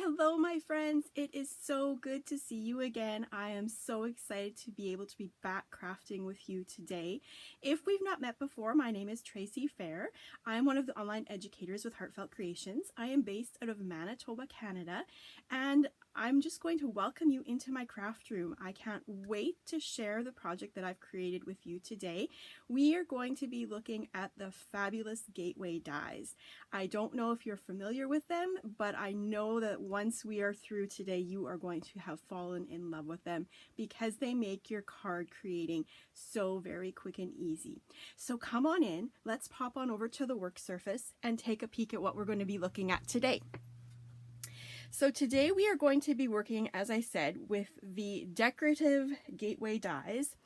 Hello, my friends. It is so good to see you again. I am so excited to be able to be back crafting with you today. If we've not met before, my name is Tracey Fair. I am one of the online educators with Heartfelt Creations. I am based out of Manitoba, Canada, and I'm just going to welcome you into my craft room. I can't wait to share the project that I've created with you today. We are going to be looking at the fabulous gateway dies. I don't know if you're familiar with them, but I know that once we are through today, you are going to have fallen in love with them because they make your card creating so very quick and easy. So come on in, let's pop on over to the work surface and take a peek at what we're going to be looking at today. So today we are going to be working, as I said, with the decorative gateway dies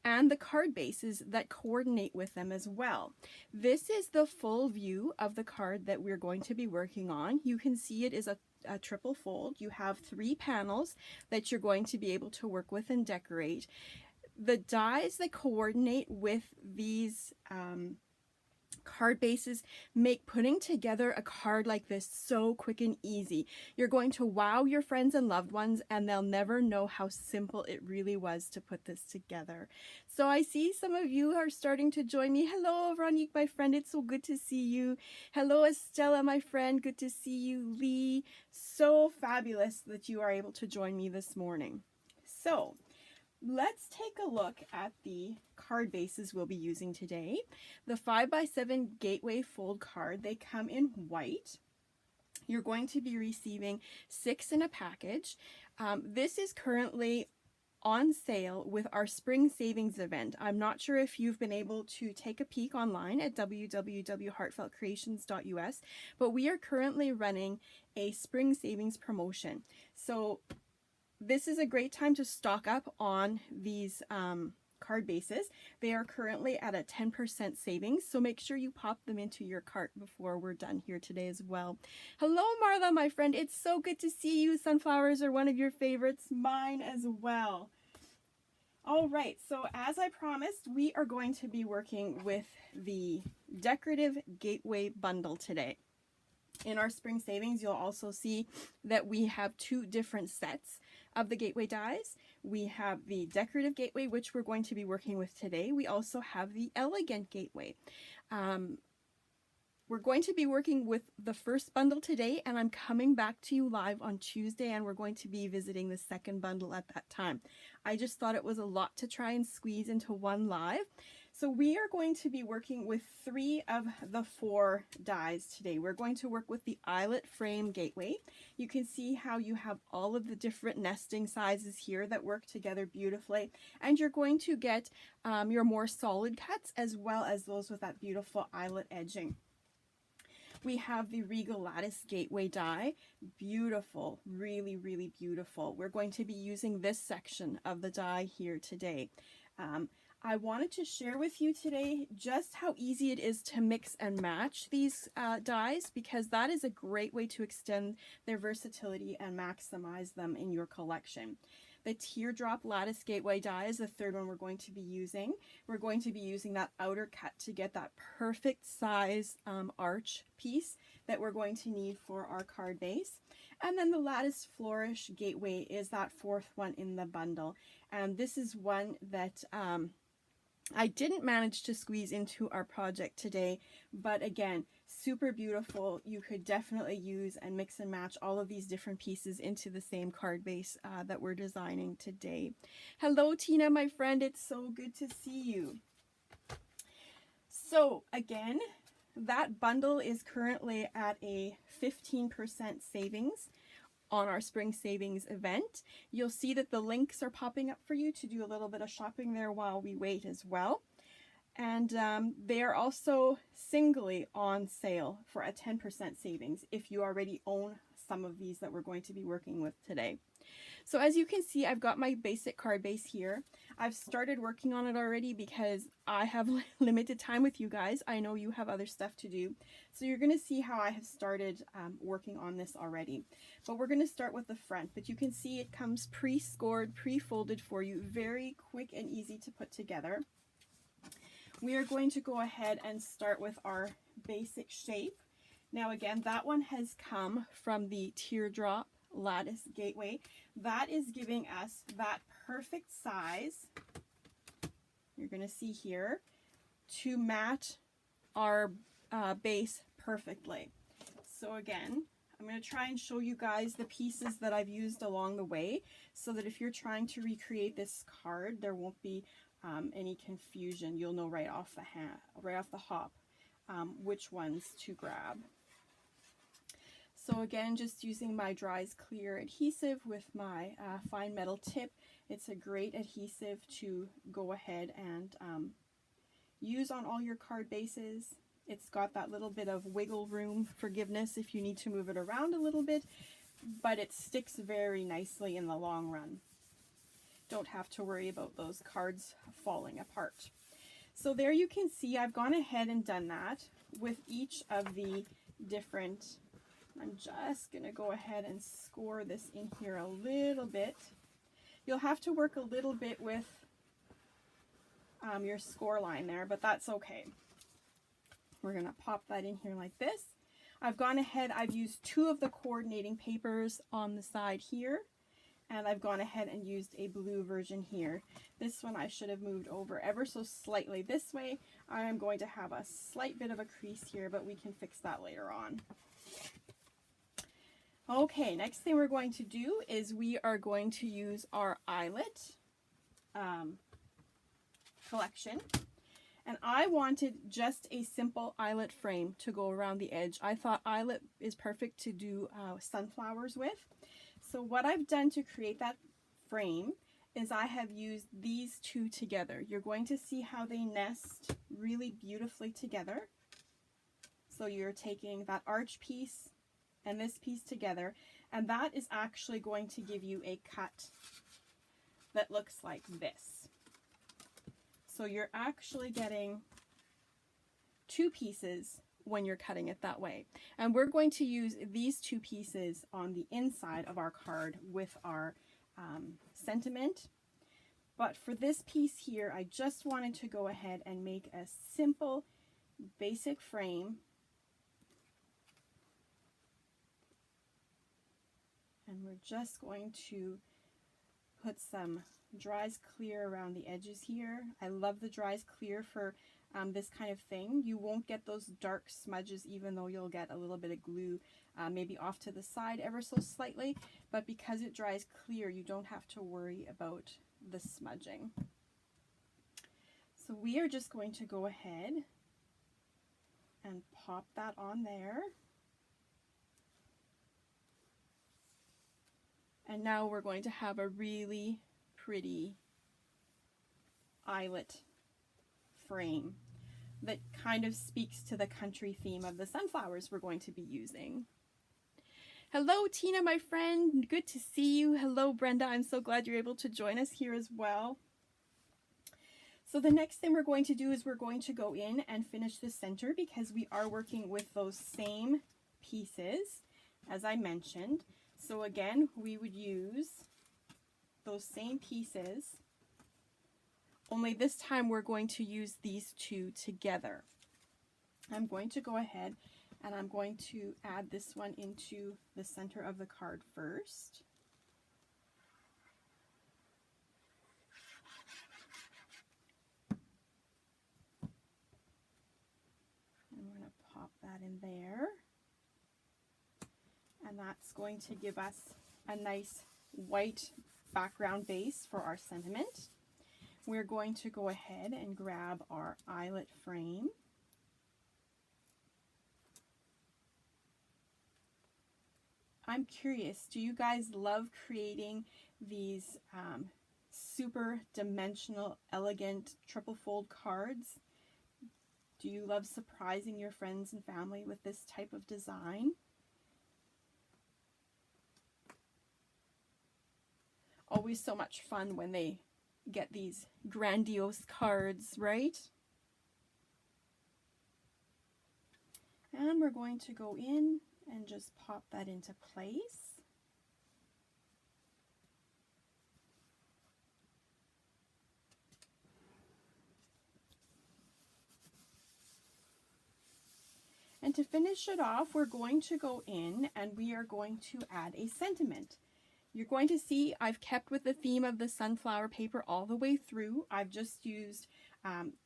and the card bases that coordinate with them as well. This is the full view of the card that we're going to be working on. You can see it is a triple fold. You have 3 panels that you're going to be able to work with and decorate. The dies that coordinate with these card bases make putting together a card like this so quick and easy. You're going to wow your friends and loved ones, and they'll never know how simple it really was to put this together. So I see some of you are starting to join me. Hello, Veronique, my friend. It's so good to see you. Hello, Estella, my friend. Good to see you. Lee, so fabulous that you are able to join me this morning. So let's take a look at the card bases we'll be using today. The 5x7 gateway fold card, they come in white. You're going to be receiving 6 in a package. This is currently on sale with our spring savings event. I'm not sure if you've been able to take a peek online at www.heartfeltcreations.us, but we are currently running a spring savings promotion. So this is a great time to stock up on these card bases. They are currently at a 10% savings, so make sure you pop them into your cart before we're done here today as well. Hello, Marla, my friend. It's so good to see you. Sunflowers are one of your favorites, mine as well. All right, so as I promised, we are going to be working with the decorative gateway bundle today. In our spring savings, you'll also see that we have 2 different sets of the gateway dies. We have the decorative gateway, which we're going to be working with today. We also have the elegant gateway. We're going to be working with the first bundle today, and I'm coming back to you live on Tuesday, and we're going to be visiting the second bundle at that time. I just thought it was a lot to try and squeeze into one live. So we are going to be working with 3 of the 4 dies today. We're going to work with the Eyelet Frame gateway. You can see how you have all of the different nesting sizes here that work together beautifully. And you're going to get your more solid cuts as well as those with that beautiful eyelet edging. We have the Regal Lattice gateway die. Beautiful, really, really beautiful. We're going to be using this section of the die here today. I wanted to share with you today just how easy it is to mix and match these dies, because that is a great way to extend their versatility and maximize them in your collection. The Teardrop Lattice gateway die is the third one we're going to be using. We're going to be using that outer cut to get that perfect size arch piece that we're going to need for our card base. And then the Lattice Flourish gateway is that 4th one in the bundle. And this is one that I didn't manage to squeeze into our project today, but again, super beautiful. You could definitely use and mix and match all of these different pieces into the same card base that we're designing today. Hello, Tina, my friend. It's so good to see you. So again, that bundle is currently at a 15% savings on our spring savings event. You'll see that the links are popping up for you to do a little bit of shopping there while we wait as well. And they are also singly on sale for a 10% savings if you already own some of these that we're going to be working with today. So as you can see, I've got my basic card base here. I've started working on it already because I have limited time with you guys. I know you have other stuff to do. So you're going to see how I have started working on this already. But we're going to start with the front. But you can see it comes pre-scored, pre-folded for you. Very quick and easy to put together. We are going to go ahead and start with our basic shape. Now again, that one has come from the Teardrop lattice gateway. That is giving us that perfect size, you're going to see here, to match our base perfectly. So again, I'm going to try and show you guys the pieces that I've used along the way, so that if you're trying to recreate this card, there won't be any confusion. You'll know right off the hop which ones to grab. So again, just using my Dries Clear adhesive with my fine metal tip. It's a great adhesive to go ahead and use on all your card bases. It's got that little bit of wiggle room, forgiveness if you need to move it around a little bit, but it sticks very nicely in the long run. Don't have to worry about those cards falling apart. So there you can see I've gone ahead and done that with each of the different. I'm just going to go ahead and score this in here a little bit. You'll have to work a little bit with your score line there, but that's okay. We're going to pop that in here like this. I've gone ahead, I've used 2 of the coordinating papers on the side here, and I've gone ahead and used a blue version here. This one I should have moved over ever so slightly this way. I am going to have a slight bit of a crease here, but we can fix that later on. Okay, next thing we're going to do is we are going to use our eyelet collection. And I wanted just a simple eyelet frame to go around the edge. I thought eyelet is perfect to do sunflowers with. So what I've done to create that frame is I have used these 2 together. You're going to see how they nest really beautifully together. So you're taking that arch piece and this piece together, and that is actually going to give you a cut that looks like this. So you're actually getting 2 pieces when you're cutting it that way. And we're going to use these 2 pieces on the inside of our card with our sentiment. But for this piece here, I just wanted to go ahead and make a simple, basic frame. And we're just going to put some Dries Clear around the edges here. I love the Dries Clear for this kind of thing. You won't get those dark smudges, even though you'll get a little bit of glue maybe off to the side ever so slightly. But because it dries clear, you don't have to worry about the smudging. So we are just going to go ahead and pop that on there. And now we're going to have a really pretty eyelet frame that kind of speaks to the country theme of the sunflowers we're going to be using. Hello, Tina, my friend. Good to see you. Hello, Brenda. I'm so glad you're able to join us here as well. So the next thing we're going to do is we're going to go in and finish the center, because we are working with those same pieces as I mentioned. So again, we would use those same pieces, only this time we're going to use these 2 together. I'm going to go ahead and I'm going to add this one into the center of the card first. And we're going to pop that in there. And that's going to give us a nice white background base for our sentiment. We're going to go ahead and grab our eyelet frame. I'm curious, do you guys love creating these super dimensional, elegant triple fold cards? Do you love surprising your friends and family with this type of design? Always so much fun when they get these grandiose cards, right? And we're going to go in and just pop that into place. And to finish it off, we're going to go in and we are going to add a sentiment. You're going to see I've kept with the theme of the sunflower paper all the way through. I've just used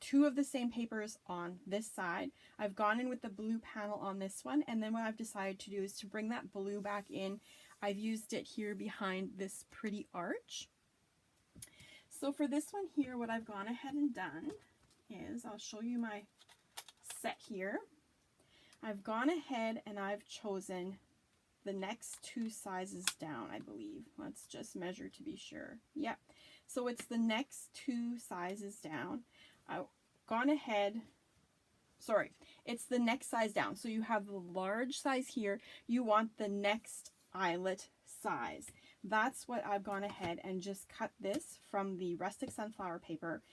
2 of the same papers on this side. I've gone in with the blue panel on this one, and then what I've decided to do is to bring that blue back in. I've used it here behind this pretty arch. So for this one here, what I've gone ahead and done is, I'll show you my set here. I've gone ahead and I've chosen the next 2 sizes down, I believe. Let's just measure to be sure. Yep. So it's the next 2 sizes down. I've gone ahead, sorry, it's the next size down. So you have the large size here. You want the next eyelet size. That's what I've gone ahead and just cut this from the Rustic Sunflower paper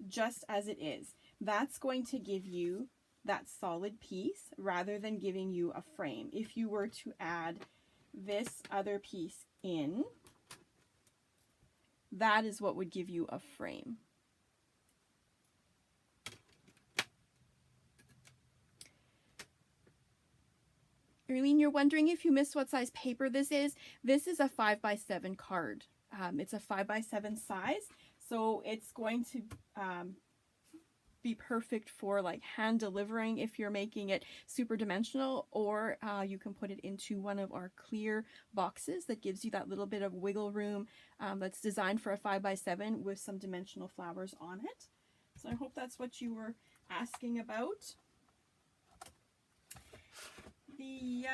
just as it is. That's going to give you that solid piece rather than giving you a frame. If you were to add this other piece in, that is what would give you a frame. Erlene, you're wondering if you missed what size paper this is. This is a 5x7 card. It's a 5x7 size, so it's going to be perfect for like hand delivering if you're making it super dimensional, or you can put it into one of our clear boxes that gives you that little bit of wiggle room, that's designed for a 5x7 with some dimensional flowers on it. So I hope that's what you were asking about. The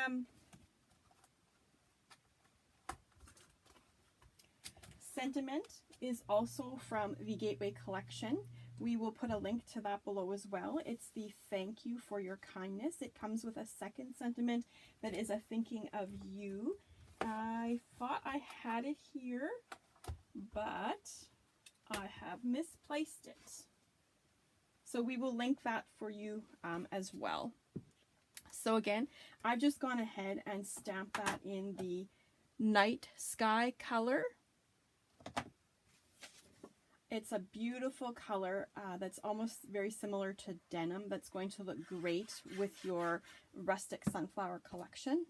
sentiment is also from the Gateway collection. We will put a link to that below as well. It's the thank you for your kindness. It comes with a second sentiment that is a thinking of you. I thought I had it here, but I have misplaced it. So we will link that for you as well. So again, I've just gone ahead and stamped that in the night sky color. It's a beautiful color that's almost very similar to denim, that's going to look great with your Rustic Sunflower collection.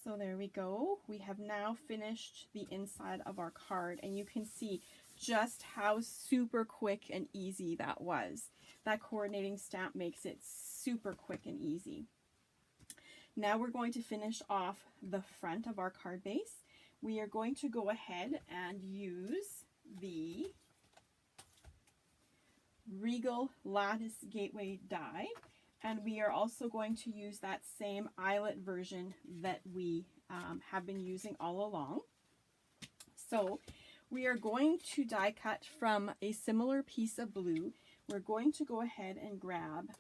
So there we go. We have now finished the inside of our card, and you can see just how super quick and easy that was. That coordinating stamp makes it super quick and easy. Now we're going to finish off the front of our card base. We are going to go ahead and use the Regal Lattice Gateway die, and we are also going to use that same eyelet version that we have been using all along. So we are going to die cut from a similar piece of blue. We're going to go ahead and grab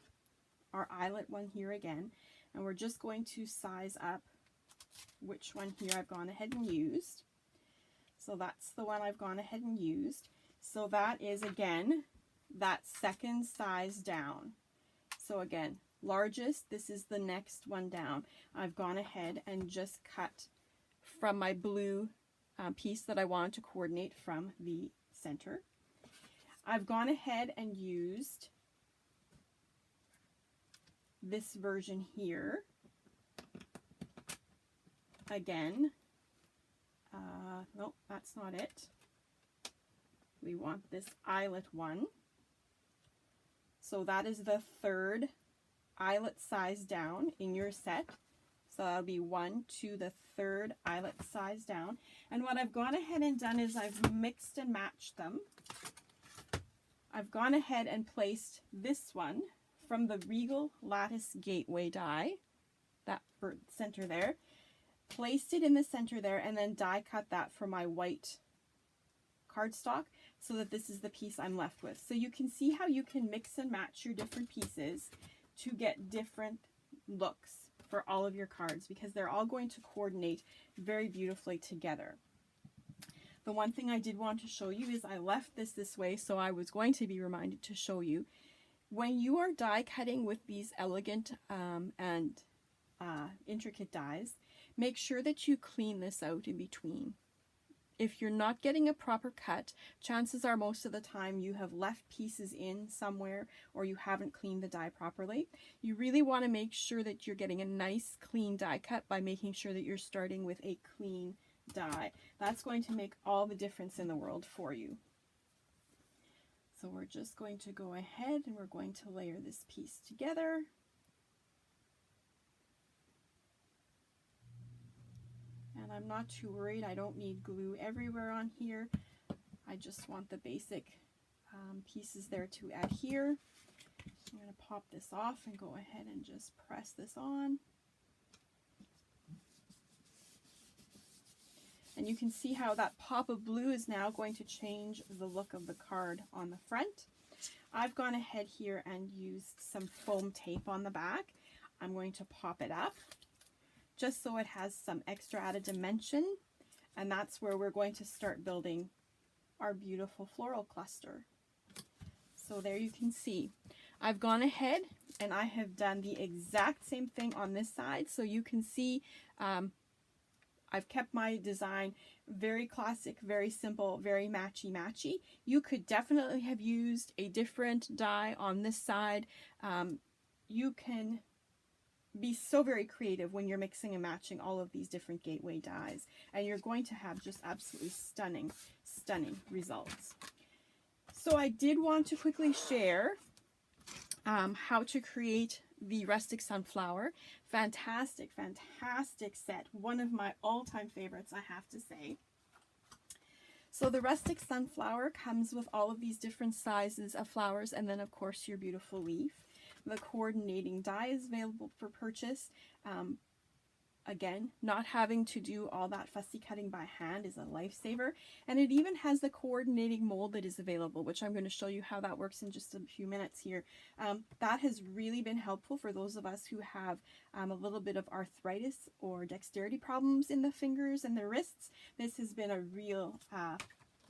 our eyelet one here again, and we're just going to size up which one here I've gone ahead and used. So that's the one I've gone ahead and used. So that is, again, that second size down. So again, largest, this is the next one down. I've gone ahead and just cut from my blue piece that I wanted to coordinate from the center. I've gone ahead and used this version here. Again, nope, that's not it. We want this eyelet one. So that is the third eyelet size down in your set. So that'll be 1 to the third eyelet size down. And what I've gone ahead and done is I've mixed and matched them. I've gone ahead and placed this one from the Regal Lattice Gateway die, that center there, placed it in the center there, and then die cut that for my white cardstock so that this is the piece I'm left with. So you can see how you can mix and match your different pieces to get different looks for all of your cards, because they're all going to coordinate very beautifully together. The one thing I did want to show you is I left this way, so I was going to be reminded to show you. When you are die cutting with these elegant and intricate dies, make sure that you clean this out in between. if you're not getting a proper cut, chances are most of the time you have left pieces in somewhere or you haven't cleaned the die properly. You really want to make sure that you're getting a nice clean die cut by making sure that you're starting with a clean die. That's going to make all the difference in the world for you. So we're just going to go ahead and we're going to layer this piece together. And I'm not too worried. I don't need glue everywhere on here. I just want the basic pieces there to adhere. So I'm going to pop this off and go ahead and just press this on. And you can see how that pop of blue is now going to change the look of the card on the front. I've gone ahead here and used some foam tape on the back. I'm going to pop it up just so it has some extra added dimension. And that's where we're going to start building our beautiful floral cluster. So there you can see. I've gone ahead and I have done the exact same thing on this side. So you can see I've kept my design very classic, very simple, very matchy-matchy. You could definitely have used a different die on this side. You can be so very creative when you're mixing and matching all of these different gateway dies, and you're going to have just absolutely stunning, stunning results. So I did want to quickly share how to create the Rustic Sunflower. Fantastic, fantastic set. One of my all-time favorites, I have to say. So the Rustic Sunflower comes with all of these different sizes of flowers, and then of course your beautiful leaf. The coordinating die is available for purchase. Again, not having to do all that fussy cutting by hand is a lifesaver. And it even has the coordinating mold that is available, which I'm going to show you how that works in just a few minutes here. That has really been helpful for those of us who have a little bit of arthritis or dexterity problems in the fingers and the wrists. This has been a real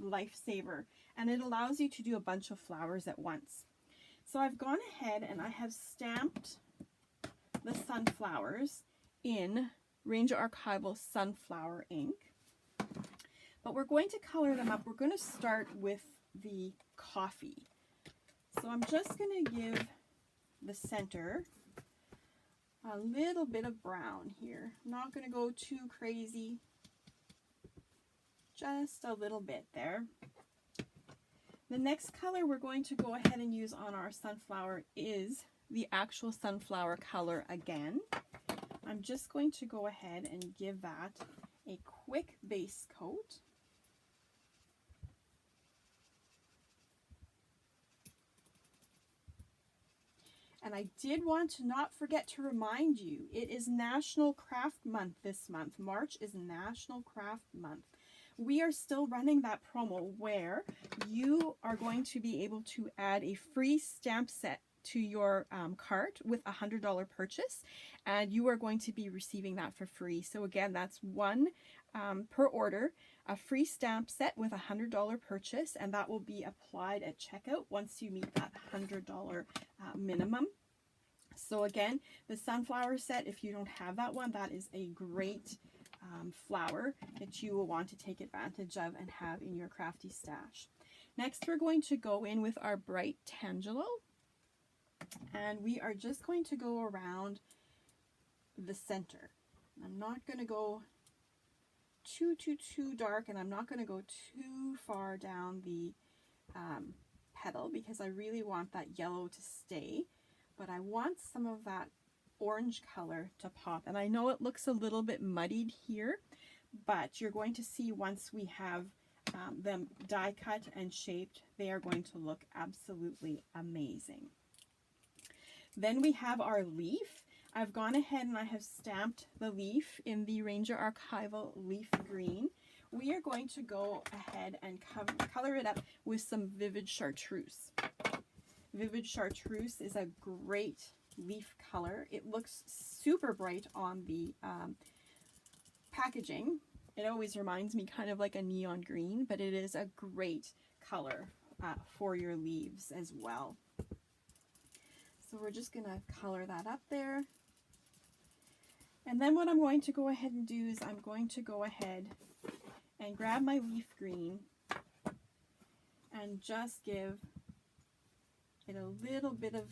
lifesaver, and it allows you to do a bunch of flowers at once. So I've gone ahead and I have stamped the sunflowers in Ranger Archival Sunflower ink, but we're going to color them up. We're going to start with the coffee. So I'm just going to give the center a little bit of brown here. I'm not going to go too crazy, just a little bit there. The next color we're going to go ahead and use on our sunflower is the actual sunflower color again. I'm just going to go ahead and give that a quick base coat. And I did want to not forget to remind you, it is National Craft Month this month. March is National Craft Month. We are still running that promo where you are going to be able to add a free stamp set to your cart with a $100 purchase, and you are going to be receiving that for free. So again, that's one per order, a free stamp set with a $100 purchase, and that will be applied at checkout once you meet that $100 minimum. So again, the sunflower set, if you don't have that one, that is a great flower that you will want to take advantage of and have in your crafty stash. Next, we're going to go in with our bright Tangelo, and we are just going to go around the center. I'm not going to go too dark, and I'm not going to go too far down the petal because I really want that yellow to stay, but I want some of that orange color to pop. And I know it looks a little bit muddied here, but you're going to see once we have them die cut and shaped, they are going to look absolutely amazing. Then we have our leaf. I've gone ahead and I have stamped the leaf in the Ranger Archival Leaf Green. We are going to go ahead and color it up with some Vivid Chartreuse. Vivid Chartreuse is a great leaf color. It looks super bright on the packaging. It always reminds me kind of like a neon green, but it is a great color for your leaves as well. So we're just going to color that up there. And then what I'm going to go ahead and do is I'm going to go ahead and grab my leaf green and just give it a little bit of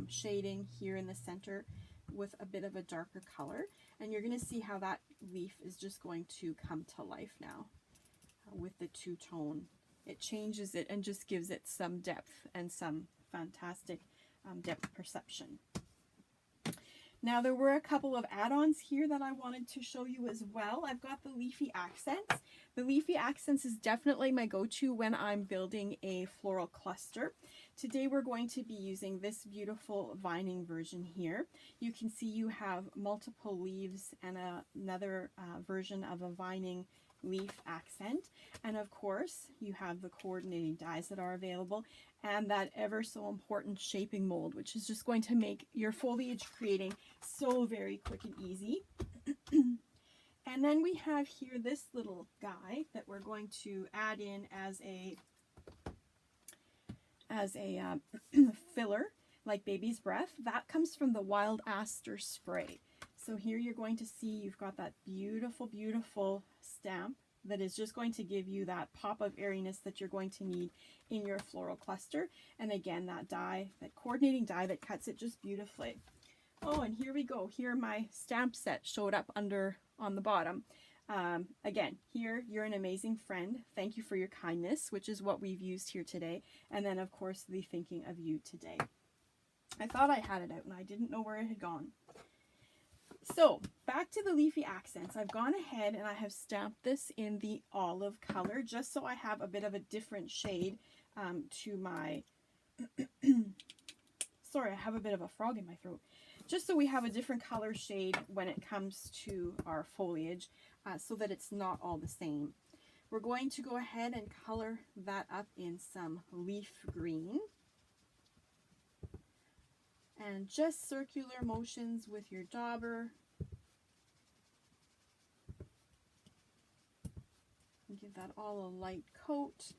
shading here in the center with a bit of a darker color. And you're going to see how that leaf is just going to come to life now with the two-tone. It changes it and just gives it some depth and some fantastic depth perception. Now there were a couple of add-ons here that I wanted to show you as well. I've got the Leafy Accents. The Leafy Accents is definitely my go-to when I'm building a floral cluster. Today we're going to be using this beautiful vining version here. You can see you have multiple leaves and another version of a vining leaf accent, and of course you have the coordinating dies that are available and that ever so important shaping mold, which is just going to make your foliage creating so very quick and easy. And then we have here this little guy that we're going to add in as a filler, like baby's breath. That comes from the Wild Aster spray. So here you're going to see you've got that beautiful, beautiful stamp that is just going to give you that pop of airiness that you're going to need in your floral cluster. And again, that die, that coordinating die that cuts it just beautifully. Oh, and here we go. Here my stamp set showed up under on the bottom. Again, here, you're an amazing friend. Thank you for your kindness, which is what we've used here today. And then, of course, the thinking of you today. I thought I had it out and I didn't know where it had gone. So back to the Leafy Accents. I've gone ahead and I have stamped this in the olive color just so I have a bit of a different shade to my sorry, I have a bit of a frog in my throat. Just so we have a different color shade when it comes to our foliage so that it's not all the same. We're going to go ahead and color that up in some leaf green. And just circular motions with your dauber. Give that all a light coat.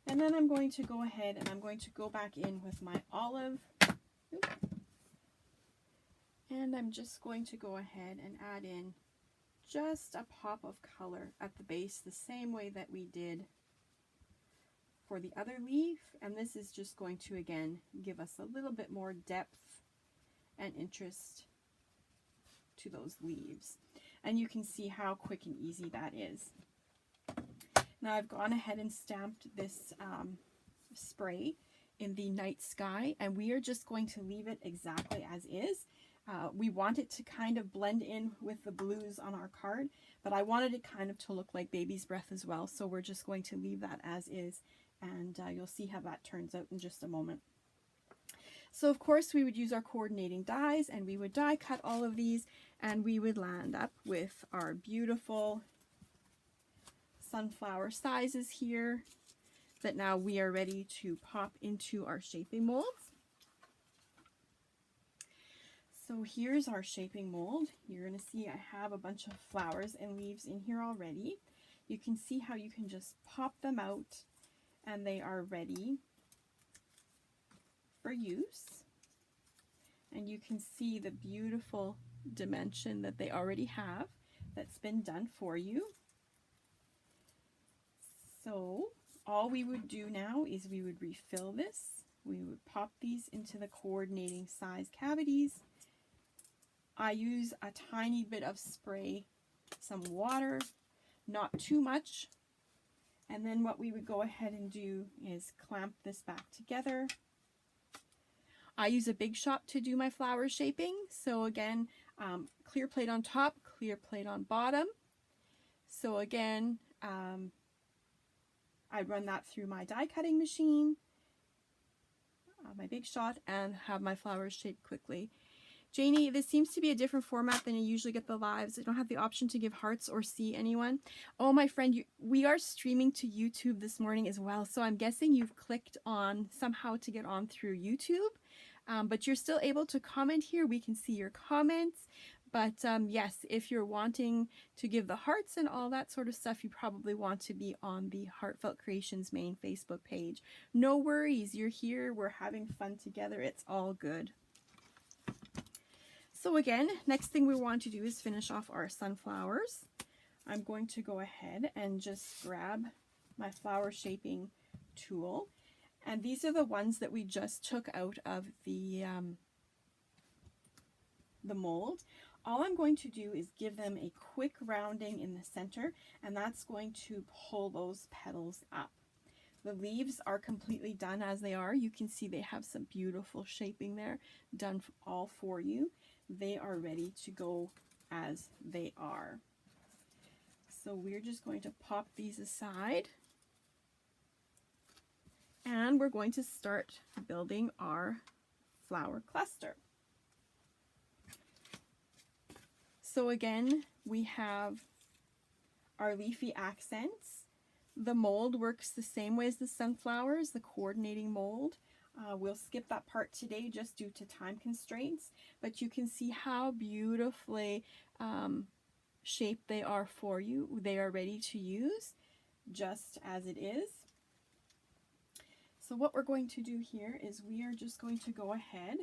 And then I'm going to go ahead and I'm going to go back in with my olive. And I'm just going to go ahead and add in just a pop of color at the base, the same way that we did for the other leaf. And this is just going to, again, give us a little bit more depth and interest to those leaves. And you can see how quick and easy that is. Now I've gone ahead and stamped this spray in the night sky, and we are just going to leave it exactly as is. We want it to kind of blend in with the blues on our card, but I wanted it kind of to look like baby's breath as well, so we're just going to leave that as is, and you'll see how that turns out in just a moment. So of course we would use our coordinating dies, and we would die cut all of these, and we would land up with our beautiful sunflower sizes here that now we are ready to pop into our shaping molds. So here's our shaping mold. You're going to see I have a bunch of flowers and leaves in here already. You can see how you can just pop them out and they are ready for use. And you can see the beautiful dimension that they already have that's been done for you. So all we would do now is we would refill this. We would pop these into the coordinating size cavities. I use a tiny bit of spray, some water, not too much. And then what we would go ahead and do is clamp this back together. I use a big shop to do my flower shaping. So again, clear plate on top, clear plate on bottom. So again, I run that through my die cutting machine, my big shot, and have my flowers shaped quickly. Janie, this seems to be a different format than you usually get the lives. I don't have the option to give hearts or see anyone. Oh, my friend, we are streaming to YouTube this morning as well, so I'm guessing you've clicked on somehow to get on through YouTube, but you're still able to comment here. We can see your comments. But yes, if you're wanting to give the hearts and all that sort of stuff, you probably want to be on the Heartfelt Creations main Facebook page. No worries, you're here, we're having fun together, it's all good. So again, next thing we want to do is finish off our sunflowers. I'm going to go ahead and just grab my flower shaping tool. And these are the ones that we just took out of the mold. All I'm going to do is give them a quick rounding in the center, and that's going to pull those petals up. The leaves are completely done as they are. You can see they have some beautiful shaping there, done all for you. They are ready to go as they are. So we're just going to pop these aside, and we're going to start building our flower cluster. So again, we have our Leafy Accents. The mold works the same way as the sunflowers, the coordinating mold. We'll skip that part today just due to time constraints, but you can see how beautifully shaped they are for you. They are ready to use just as it is. So what we're going to do here is we are just going to go ahead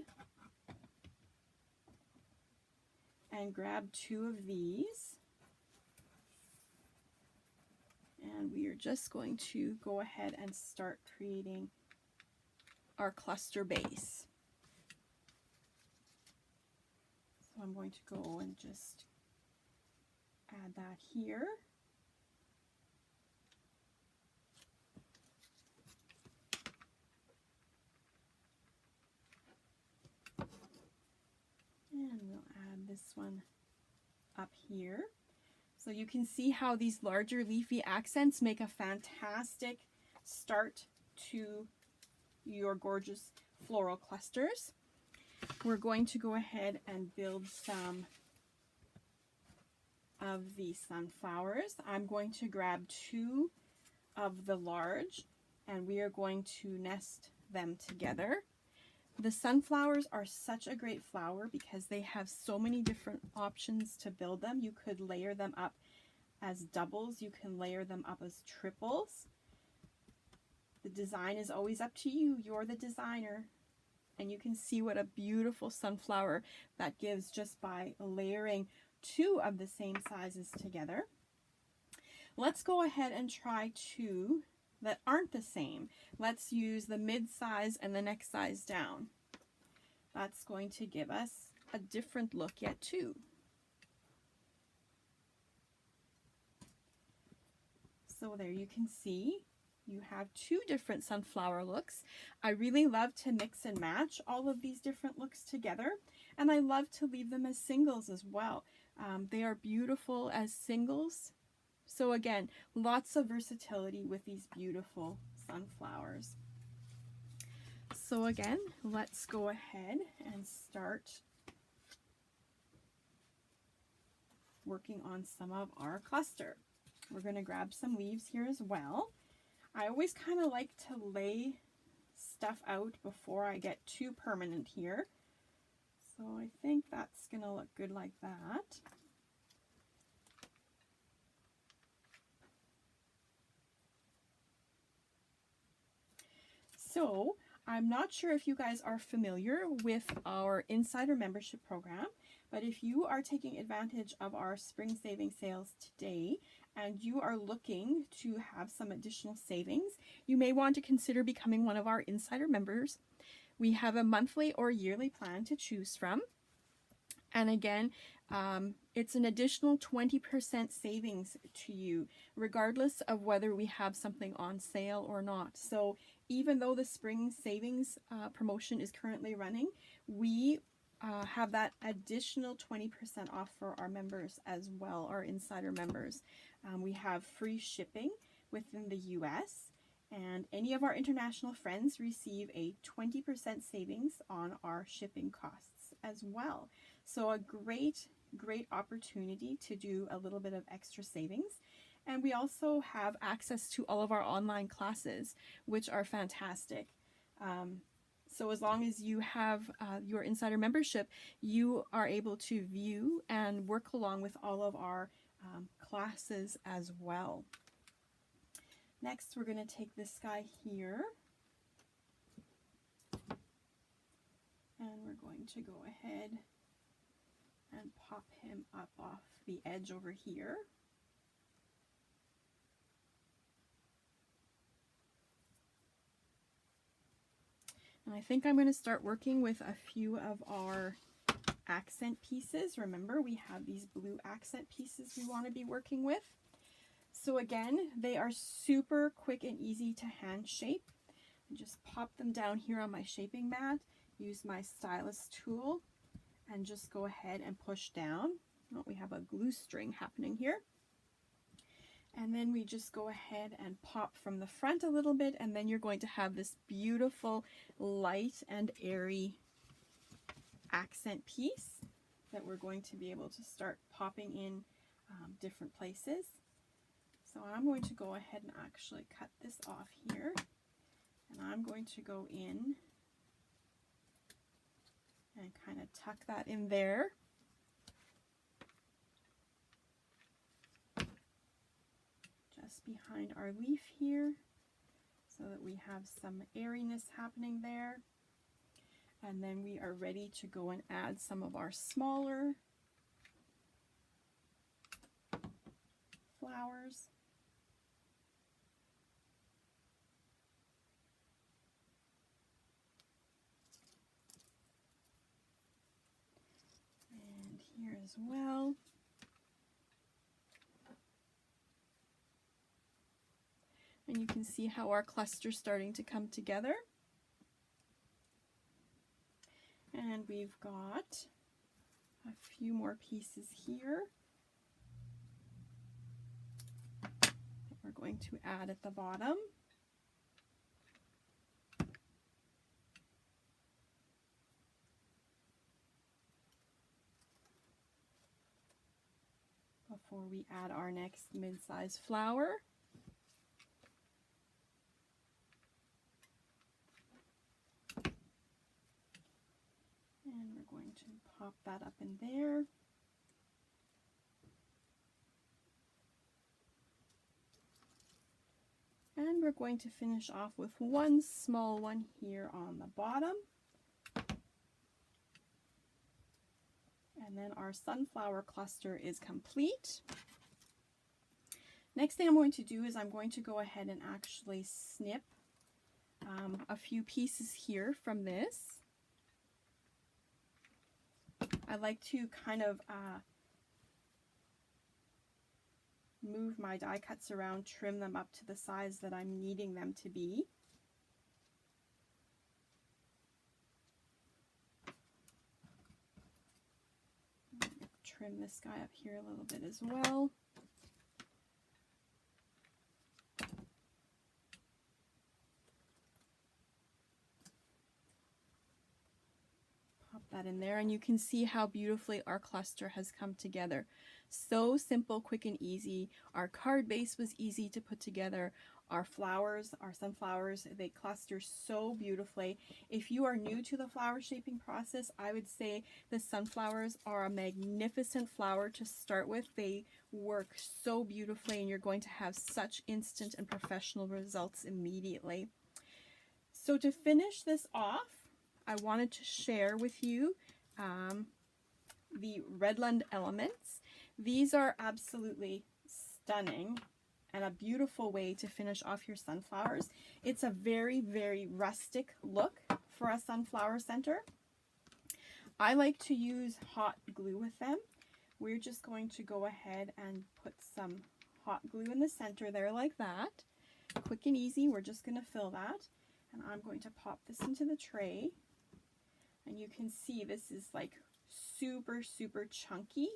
and grab 2 of these, and we are just going to go ahead and start creating our cluster base. So I'm going to go and just add that here. And we'll add this one up here. So you can see how these larger leafy accents make a fantastic start to your gorgeous floral clusters. We're going to go ahead and build some of the sunflowers. I'm going to grab 2 of the large, and we are going to nest them together. The sunflowers are such a great flower because they have so many different options to build them. You could layer them up as doubles, you can layer them up as triples. The design is always up to you. You're the designer. And you can see what a beautiful sunflower that gives just by layering 2 of the same sizes together. Let's go ahead and try 2 that aren't the same. Let's use the mid size and the next size down. That's going to give us a different look yet too. So there you can see you have 2 different sunflower looks. I really love to mix and match all of these different looks together, and I love to leave them as singles as well. They are beautiful as singles. So again, lots of versatility with these beautiful sunflowers. So again, let's go ahead and start working on some of our cluster. We're going to grab some leaves here as well. I always kind of like to lay stuff out before I get too permanent here. So I think that's going to look good like that. So I'm not sure if you guys are familiar with our Insider Membership Program, but if you are taking advantage of our spring saving sales today and you are looking to have some additional savings, you may want to consider becoming one of our Insider members. We have a monthly or yearly plan to choose from. And again, it's an additional 20% savings to you, regardless of whether we have something on sale or not. So even though the spring savings promotion is currently running, we have that additional 20% off for our members as well, our Insider members. We have free shipping within the US, and any of our international friends receive a 20% savings on our shipping costs as well. So a great opportunity to do a little bit of extra savings. And we also have access to all of our online classes, which are fantastic. So as long as you have your Insider membership, you are able to view and work along with all of our classes as well. Next, we're going to take this guy here, and we're going to go ahead and pop him up off the edge over here. And I think I'm going to start working with a few of our accent pieces. Remember, we have these blue accent pieces we want to be working with. So again, they are super quick and easy to hand shape. I just pop them down here on my shaping mat, use my stylus tool, and just go ahead and push down. Oh, we have a glue string happening here. And then we just go ahead and pop from the front a little bit, and then you're going to have this beautiful light and airy accent piece that we're going to be able to start popping in different places. So I'm going to go ahead and actually cut this off here, and I'm going to go in and kind of tuck that in there. Just behind our leaf here, so that we have some airiness happening there. And then we are ready to go and add some of our smaller flowers. And here as well. And you can see how our cluster's starting to come together. And we've got a few more pieces here that we're going to add at the bottom. Before we add our next mid-sized flower. And we're going to pop that up in there. And we're going to finish off with one small one here on the bottom. And then our sunflower cluster is complete. Next thing I'm going to do is I'm going to go ahead and actually snip a few pieces here from this. I like to kind of move my die cuts around, trim them up to the size that I'm needing them to be. Trim this guy up here a little bit as well. That in there, and you can see how beautifully our cluster has come together. So simple, quick and easy. Our card base was easy to put together. Our flowers, our sunflowers, they cluster so beautifully. If you are new to the flower shaping process, I would say the sunflowers are a magnificent flower to start with. They work so beautifully, and you're going to have such instant and professional results immediately. So to finish this off, I wanted to share with you the Redland Elements. These are absolutely stunning and a beautiful way to finish off your sunflowers. It's a very, very rustic look for a sunflower center. I like to use hot glue with them. We're just going to go ahead and put some hot glue in the center there like that. Quick and easy, we're just going to fill that. And I'm going to pop this into the tray. And you can see this is like super, super chunky.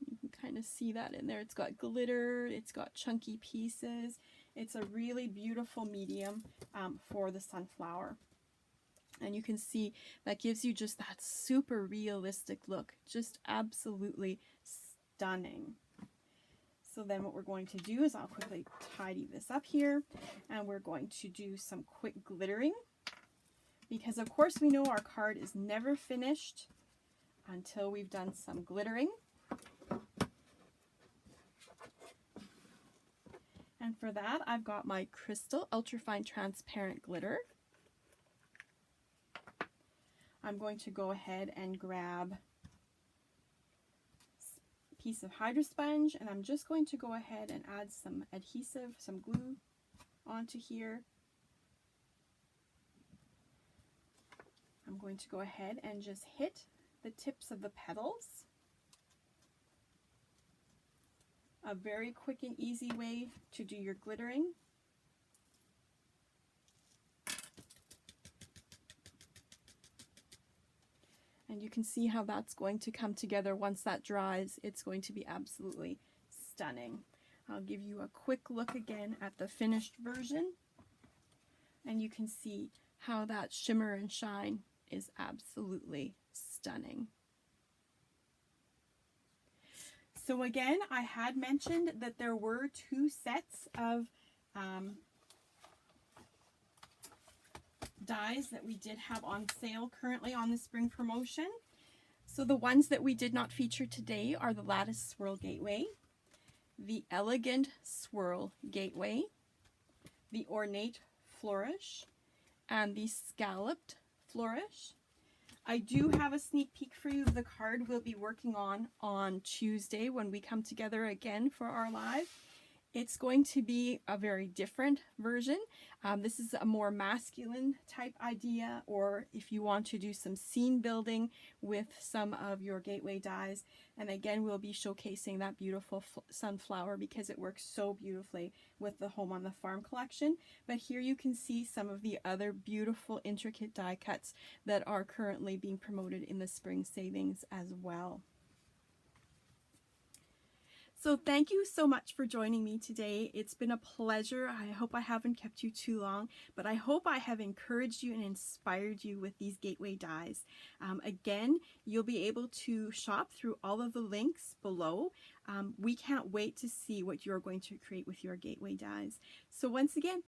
You can kind of see that in there. It's got glitter, it's got chunky pieces. It's a really beautiful medium for the sunflower. And you can see that gives you just that super realistic look. Just absolutely stunning. So then what we're going to do is I'll quickly tidy this up here, and we're going to do some quick glittering. Because of course we know our card is never finished until we've done some glittering. And for that, I've got my Crystal Ultrafine Transparent Glitter. I'm going to go ahead and grab a piece of Hydro Sponge, and I'm just going to go ahead and add some adhesive, some glue onto here. I'm going to go ahead and just hit the tips of the petals. A very quick and easy way to do your glittering. And you can see how that's going to come together once that dries. It's going to be absolutely stunning. I'll give you a quick look again at the finished version, and you can see how that shimmer and shine is absolutely stunning. So again, I had mentioned that there were 2 sets of dies that we did have on sale currently on the spring promotion. So the ones that we did not feature today are the Lattice Swirl Gateway, the Elegant Swirl Gateway, the Ornate Flourish, and the Scalloped Flourish. I do have a sneak peek for you of the card we'll be working on Tuesday when we come together again for our live. It's going to be a very different version. This is a more masculine type idea, or if you want to do some scene building with some of your gateway dies. And again, we'll be showcasing that beautiful sunflower because it works so beautifully with the Home on the Farm collection. But here you can see some of the other beautiful intricate die cuts that are currently being promoted in the spring savings as well. So thank you so much for joining me today. It's been a pleasure. I hope I haven't kept you too long, but I hope I have encouraged you and inspired you with these gateway dies. Again, you'll be able to shop through all of the links below. We can't wait to see what you're going to create with your gateway dies. So once again,